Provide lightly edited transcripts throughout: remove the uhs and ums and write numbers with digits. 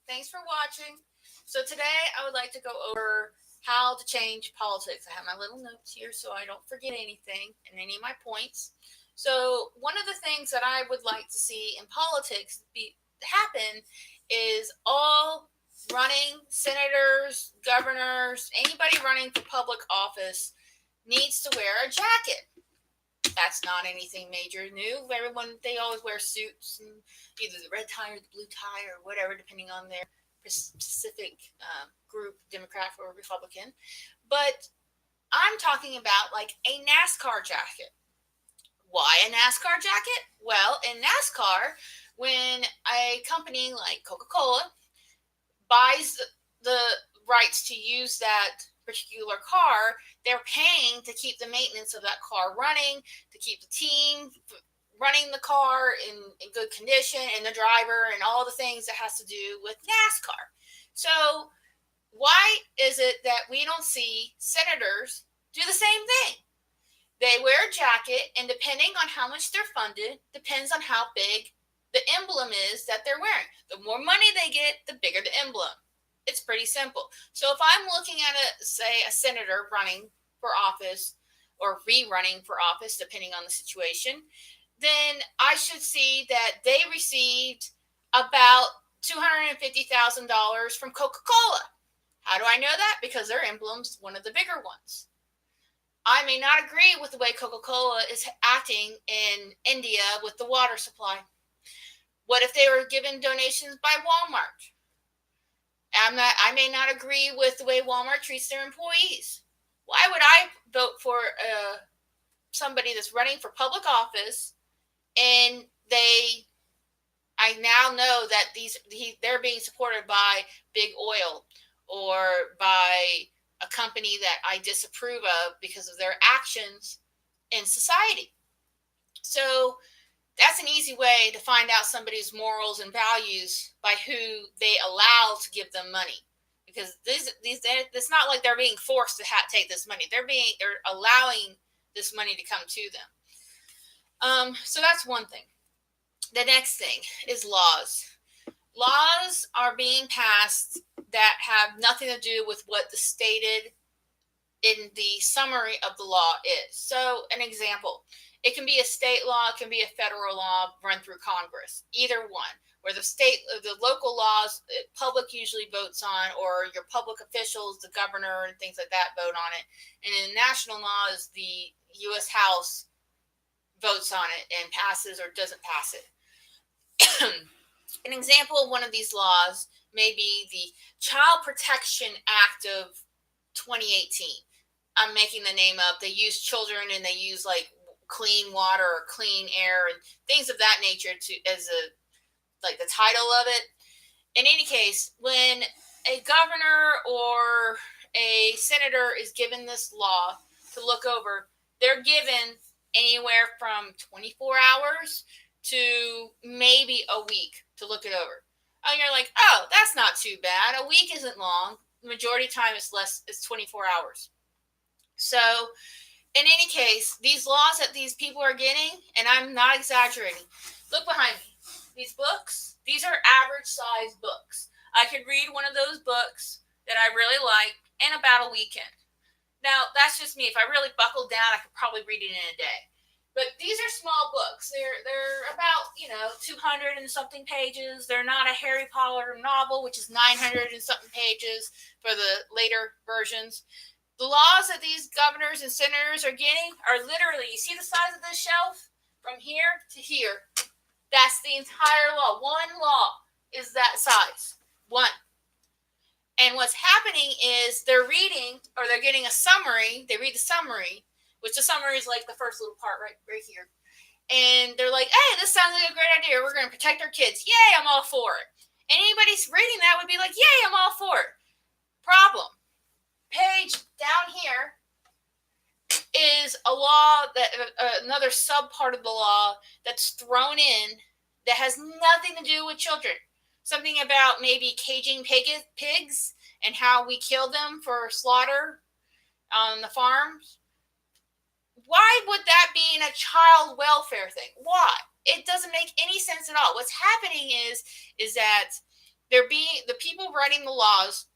Thanks for watching. So today I would like to go over how to change politics. I have my little notes here so I don't forget anything and any of my points. So one of the things that I would like to see in politics happen is all running senators, governors, anybody running for public office needs to wear a jacket. That's not anything major new. Everyone, they always wear suits and either the red tie or the blue tie or whatever, depending on their specific group, Democrat or Republican. But I'm talking about like a NASCAR jacket. Why a NASCAR jacket? Well, in NASCAR, when a company like Coca Cola buys the rights to use that particular car, they're paying to keep the maintenance of that car running, to keep the team running the car in good condition, and the driver, and all the things that has to do with NASCAR. So why is it that we don't see senators do the same thing? They wear a jacket, and depending on how much they're funded, depends on how big the emblem is that they're wearing. The more money they get, the bigger the emblem. It's pretty simple. So if I'm looking at a senator running for office or rerunning for office, depending on the situation, then I should see that they received about $250,000 from Coca Cola. How do I know that? Because their emblem's one of the bigger ones. I may not agree with the way Coca Cola is acting in India with the water supply. What if they were given donations by Walmart? I may not agree with the way Walmart treats their employees. Why would I vote for somebody that's running for public office and I now know that they're being supported by big oil or by a company that I disapprove of because of their actions in society? So that's an easy way to find out somebody's morals and values by who they allow to give them money. Because it's not like they're being forced to take this money. They're allowing this money to come to them. So that's one thing. The next thing is laws. Laws are being passed that have nothing to do with what the stated in the summary of the law is. So, an example, it can be a state law, it can be a federal law run through Congress, either one. Where the local laws, public usually votes on, or your public officials, the governor and things like that vote on it. And in national laws, the U.S. House votes on it and passes or doesn't pass it. An example of one of these laws may be the Child Protection Act of 2018. I'm making the name up. They use children and they use like clean water or clean air and things of that nature as the title of it. In any case, when a governor or a senator is given this law to look over, they're given anywhere from 24 hours to maybe a week to look it over. Oh, you're like, oh, that's not too bad. A week isn't long. The majority of time is less. It's 24 hours. So, in any case, these laws that these people are getting, and I'm not exaggerating. Look behind me. These books, these are average size books. I could read one of those books that I really like in about a weekend. Now, that's just me. If I really buckled down, I could probably read it in a day. But these are small books. They're about 200 and something pages. They're not a Harry Potter novel, which is 900 and something pages for the later versions. The laws that these governors and senators are getting are literally, you see the size of this shelf from here to here. That's the entire law. One law is that size. One. And what's happening is they're reading, or they're getting a summary. They read the summary, which the summary is like the first little part right here. And they're like, hey, this sounds like a great idea. We're going to protect our kids. Yay, I'm all for it. And anybody reading that would be like, yay, I'm all for it. Problem. Page down here is a law that another sub part of the law that's thrown in that has nothing to do with children. Something about maybe caging pigs and how we kill them for slaughter on the farms. Why would that be in a child welfare thing? Why? It doesn't make any sense at all. What's happening is that the people writing the laws,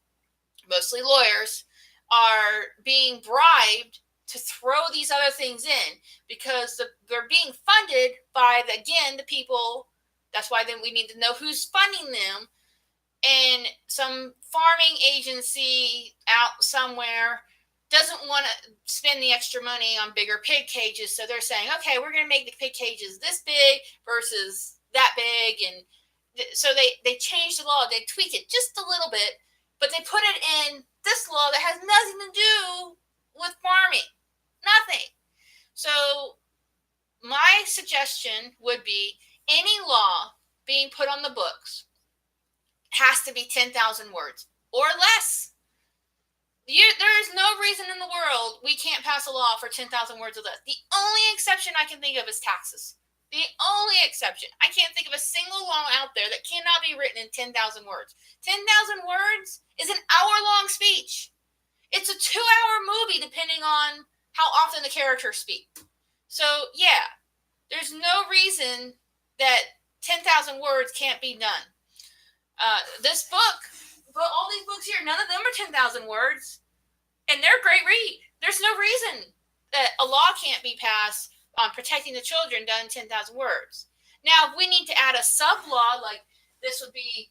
mostly lawyers, are being bribed to throw these other things in because they're being funded by the people. That's why then we need to know who's funding them. And some farming agency out somewhere doesn't want to spend the extra money on bigger pig cages, so they're saying, okay, we're going to make the pig cages this big versus that big. And so they change the law, they tweak it just a little bit, but they put it in this law that has nothing to do with farming. Nothing. So my suggestion would be any law being put on the books has to be 10,000 words or less. There is no reason in the world we can't pass a law for 10,000 words or less. The only exception I can think of is taxes. The only exception. I can't think of a single law out there that cannot be written in 10,000 words. 10,000 words is an hour-long speech. It's a 2-hour movie depending on how often the characters speak. So, yeah, there's no reason that 10,000 words can't be done. This book, but all these books here, none of them are 10,000 words, and they're a great read. There's no reason that a law can't be passed on protecting the children done in 10,000 words. Now, if we need to add a sub-law, like this would be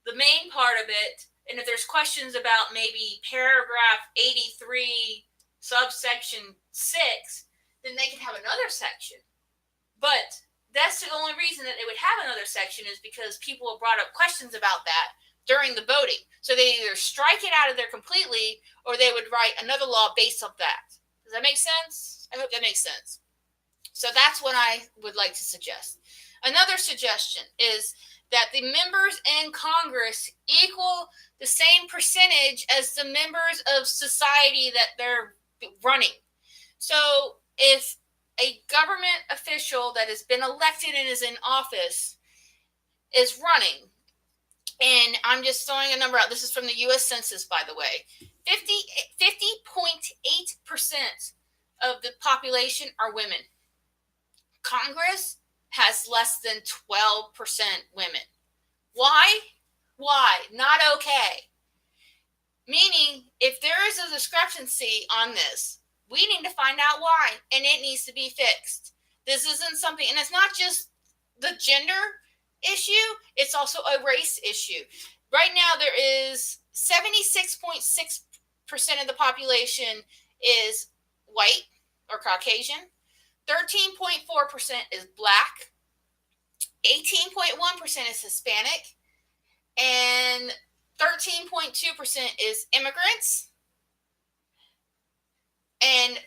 the main part of it, and if there's questions about maybe paragraph 83, subsection 6, then they can have another section. But that's the only reason that they would have another section is because people have brought up questions about that during the voting. So they either strike it out of there completely or they would write another law based off that. Does that make sense? I hope that makes sense. So that's what I would like to suggest. Another suggestion is that the members in Congress equal the same percentage as the members of society that they're running. So if a government official that has been elected and is in office is running, and I'm just throwing a number out. This is from the U.S. Census, by the way. 50.8% of the population are women. Congress has less than 12% women. Why? Why? Not okay. Meaning, if there is a discrepancy on this, we need to find out why, and it needs to be fixed. This isn't something, and it's not just the gender issue, it's also a race issue. Right now, there is 76.6% of the population is white or Caucasian, 13.4% is black, 18.1% is Hispanic, and 13.2% is immigrants.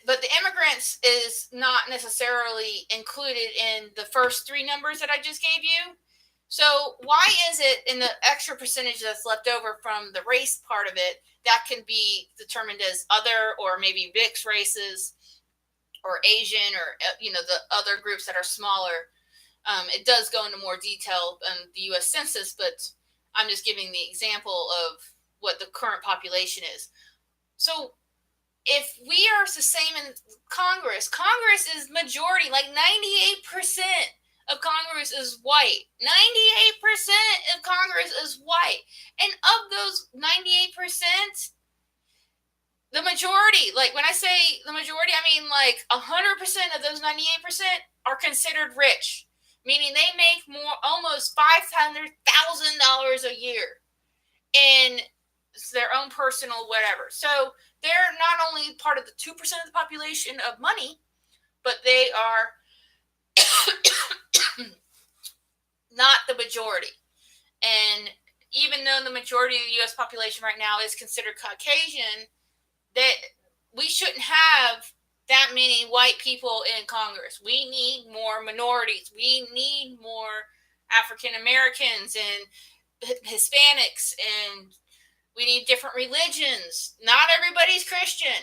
But the immigrants is not necessarily included in the first three numbers that I just gave you. So why is it in the extra percentage that's left over from the race part of it that can be determined as other or maybe mixed races or Asian or the other groups that are smaller? It does go into more detail in the U.S. Census, but I'm just giving the example of what the current population is. So if we are the same in Congress is majority, like 98% of Congress is white. 98% of Congress is white. And of those 98%, the majority, like when I say the majority, I mean like 100% of those 98% are considered rich, meaning they make almost $500,000 a year in their own personal whatever. So they're not only part of the 2% of the population of money, but they are not the majority. And even though the majority of the U.S. population right now is considered Caucasian, that we shouldn't have that many white people in Congress. We need more minorities. We need more African Americans and Hispanics, and we need different religions. Not everybody's Christian.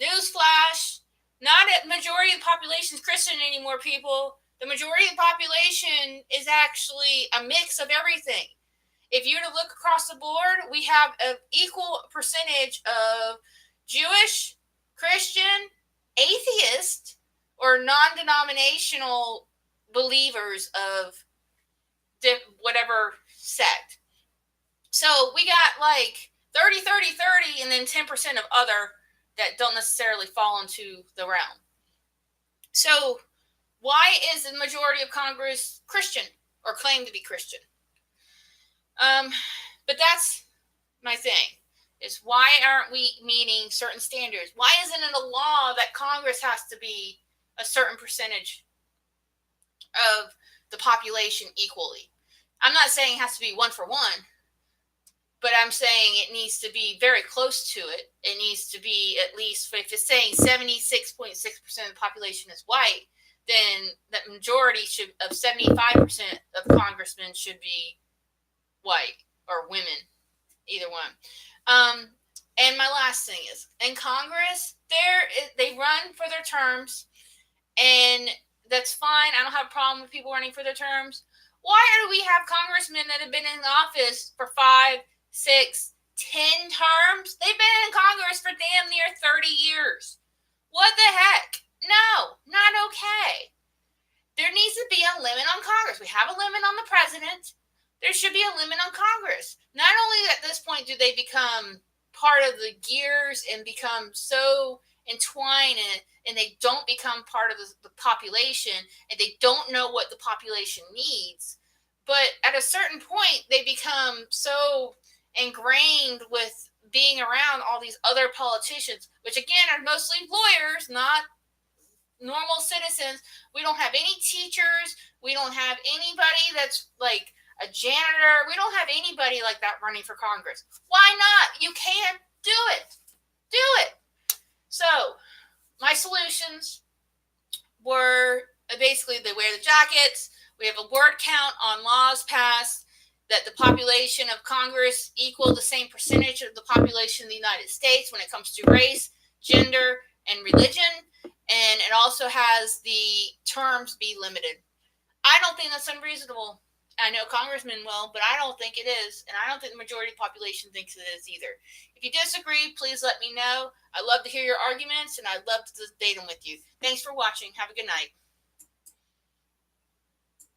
Newsflash, not a majority of the population is Christian anymore, people. The majority of the population is actually a mix of everything. If you were to look across the board, we have an equal percentage of Jewish, Christian, atheist, or non-denominational believers of whatever sect. So we got like 30, 30, 30, and then 10% of other that don't necessarily fall into the realm. So why is the majority of Congress Christian or claim to be Christian? But that's my thing. Is why aren't we meeting certain standards? Why isn't it a law that Congress has to be a certain percentage of the population equally? I'm not saying it has to be 1-for-1, but I'm saying it needs to be very close to it. It needs to be at least, if it's saying 76.6% of the population is white, then the majority of 75% of congressmen should be white or women, either one. And my last thing is, in Congress, they run for their terms, and that's fine. I don't have a problem with people running for their terms. Why do we have congressmen that have been in office for 5, 6, 10 terms? They've been in Congress for damn near 30 years. What the heck? No, not okay. There needs to be a limit on Congress. We have a limit on the president. There should be a limit on Congress. Not only at this point do they become part of the gears and become so entwined and they don't become part of the population and they don't know what the population needs, but at a certain point they become so ingrained with being around all these other politicians, which again are mostly lawyers, not normal citizens. We don't have any teachers. We don't have anybody that's like a janitor. We don't have anybody like that running for Congress. Why not? You can do it. Do it. So, my solutions were basically they wear the jackets. We have a word count on laws passed that the population of Congress equal the same percentage of the population of the United States when it comes to race, gender, and religion. And it also has the terms be limited. I don't think that's unreasonable. I know congressmen will, but I don't think it is. And I don't think the majority of the population thinks it is either. If you disagree, please let me know. I'd love to hear your arguments, and I'd love to debate them with you. Thanks for watching. Have a good night.